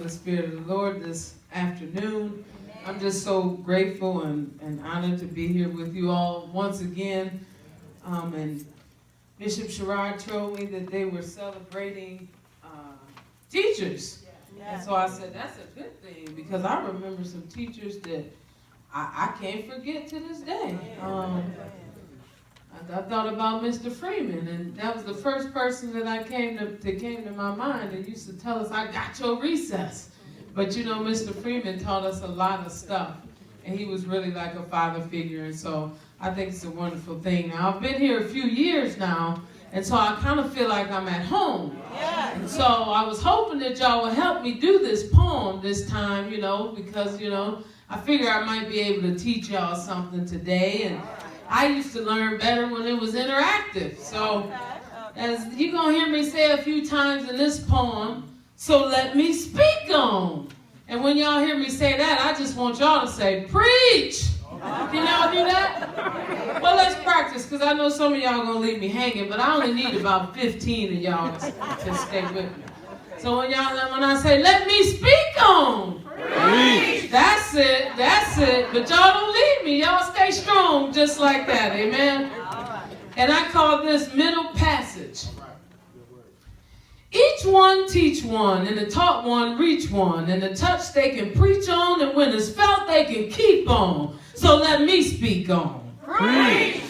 the Spirit of the Lord this afternoon. I'm just so grateful and honored to be here with you all once again. And Bishop Sherrod told me that they were celebrating teachers. And so I said, that's a good thing, because I remember some teachers that I can't forget to this day. I thought about Mr. Freeman, and that was the first person that came to my mind, and used to tell us, I got your recess. But you know, Mr. Freeman taught us a lot of stuff, and he was really like a father figure, and so I think it's a wonderful thing. Now, I've been here a few years now, and so I kind of feel like I'm at home. And so I was hoping that y'all would help me do this poem this time, because, I figure I might be able to teach y'all something today, and I used to learn better when it was interactive. So, as you're going to hear me say a few times in this poem, so let me speak on. And when y'all hear me say that, I just want y'all to say, preach. Can y'all do that? Well, let's practice, because I know some of y'all are going to leave me hanging, but I only need about 15 of y'all to stay with me. So when I say, let me speak on. Preach. That's it. But y'all don't leave me. Y'all stay strong just like that. Amen? And I call this middle passage. Each one teach one, and the taught one reach one, and the touch they can preach on, and when it's felt they can keep on. So let me speak on. Preach.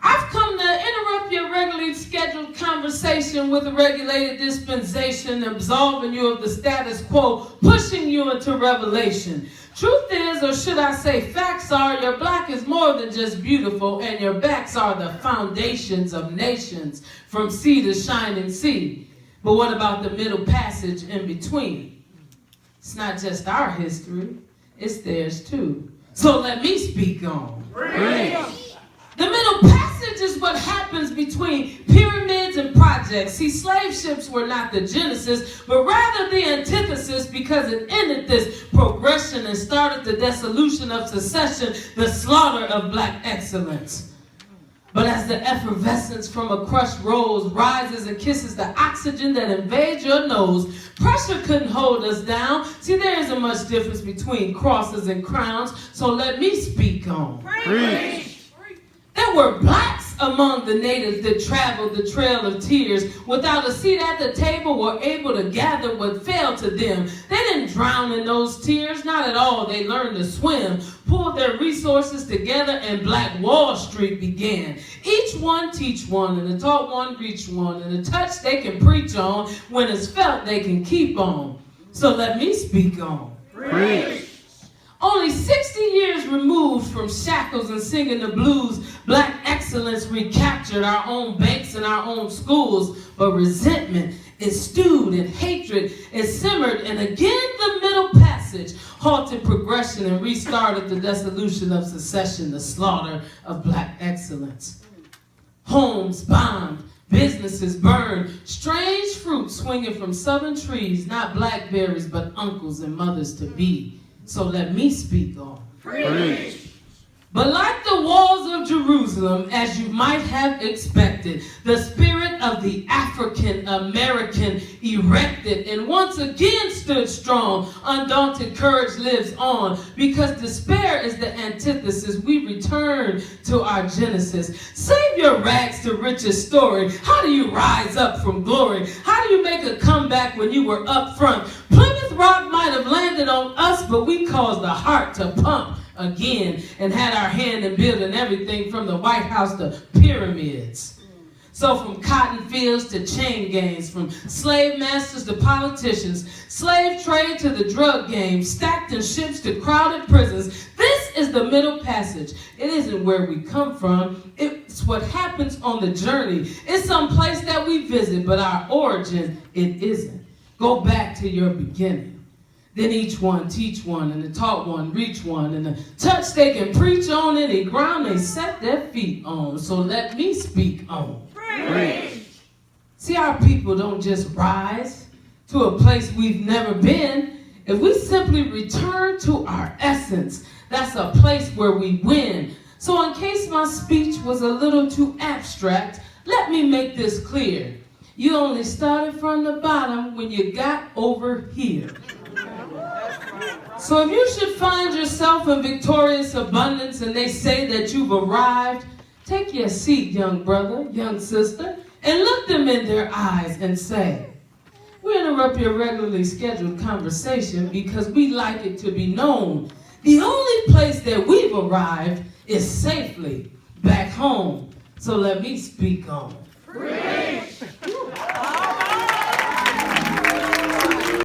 I've come to interrupt your regularly scheduled conversation with a regulated dispensation, absolving you of the status quo, pushing you into revelation. Truth is, or should I say facts are, your black is more than just beautiful, and your backs are the foundations of nations, from sea to shining sea. But what about the middle passage in between? It's not just our history, it's theirs too. So let me speak on. Preach. The middle passage is what happens between pyramids and projects. See, slave ships were not the genesis, but rather the antithesis, because it ended this progression and started the dissolution of secession, the slaughter of black excellence. But as the effervescence from a crushed rose rises and kisses the oxygen that invades your nose, pressure couldn't hold us down. See, there isn't much difference between crosses and crowns, so let me speak on. Preach. There were blacks among the natives that traveled the trail of tears. Without a seat at the table, were able to gather what fell to them. They didn't drown in those tears, not at all. They learned to swim, pulled their resources together, and Black Wall Street began. Each one teach one, and the taught one reach one, and the touch they can preach on. When it's felt, they can keep on. So let me speak on. Preach. Only 60 years removed from shackles and singing the blues, black excellence recaptured our own banks and our own schools. But resentment is stewed and hatred is simmered. And again, the middle passage halted progression and restarted the dissolution of secession, the slaughter of black excellence. Homes bombed, businesses burned, strange fruit swinging from southern trees, not blackberries, but uncles and mothers to be. So let me speak on. Preach. But like the walls of Jerusalem, as you might have expected, the spirit of the African American erected and once again stood strong. Undaunted courage lives on, because despair is the antithesis. We return to our genesis. Save your rags to riches story. How do you rise up from glory? How do you make a comeback when you were up front? Plymouth Rock might have landed on us, but we caused the heart to pump again and had our hand in building everything from the White House to pyramids. So from cotton fields to chain gangs, from slave masters to politicians, slave trade to the drug game, stacked in ships to crowded prisons. This is the middle passage. It isn't where we come from. It's what happens on the journey. It's some place that we visit, but our origin, it isn't. Go back to your beginning. Then each one teach one, and the taught one reach one, and the touch they can preach on any ground they set their feet on. So let me speak on. Preach. See, our people don't just rise to a place we've never been. If we simply return to our essence, that's a place where we win. So in case my speech was a little too abstract, let me make this clear. You only started from the bottom when you got over here. So if you should find yourself in victorious abundance and they say that you've arrived, take your seat, young brother, young sister, and look them in their eyes and say, we interrupt your regularly scheduled conversation because we like it to be known the only place that we've arrived is safely back home. So let me speak on. Preach!